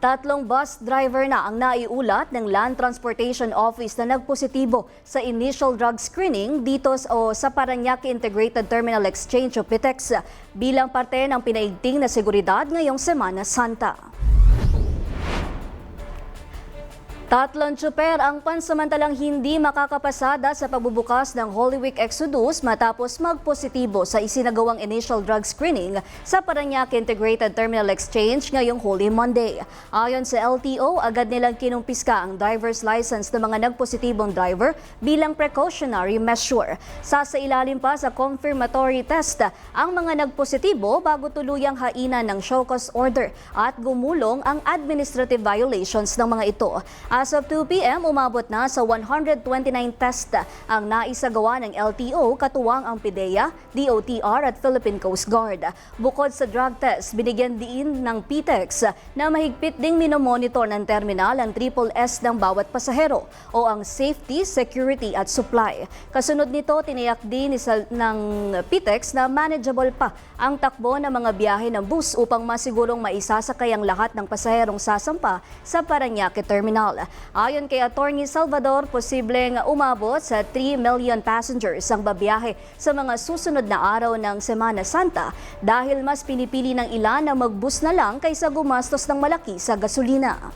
Tatlong bus driver na ang naiulat ng Land Transportation Office na nagpositibo sa initial drug screening dito sa Parañaque Integrated Terminal Exchange o PITEX bilang parte ng pinaigting na seguridad ngayong Semana Santa. Tatlong tsuper ang pansamantalang hindi makakapasada sa pagbubukas ng Holy Week Exodus matapos magpositibo sa isinagawang initial drug screening sa Parañaque Integrated Terminal Exchange ngayong Holy Monday. Ayon sa LTO, agad nilang kinumpiska ang driver's license ng mga nagpositibong driver bilang precautionary measure. Sasailalim pa sa confirmatory test ang mga nagpositibo bago tuluyang hainan ng show cause order at gumulong ang administrative violations ng mga ito. As of 2 p.m., umabot na sa 129 test ang naisagawa ng LTO, katuwang ang PIDEA, DOTR at Philippine Coast Guard. Bukod sa drug test, binigyan din ng PITEX na mahigpit ding minomonitor ng terminal ang triple S ng bawat pasahero o ang safety, security at supply. Kasunod nito, tiniyak din ng PITEX na manageable pa ang takbo ng mga biyahe ng bus upang masigurong maisasakay ang lahat ng pasaherong sasampa sa Parañaque Terminal. Ayon kay Attorney Salvador, posibleng umabot sa 3 million passengers ang babiyahe sa mga susunod na araw ng Semana Santa dahil mas pinipili ng ilan na mag-bus na lang kaysa gumastos ng malaki sa gasolina.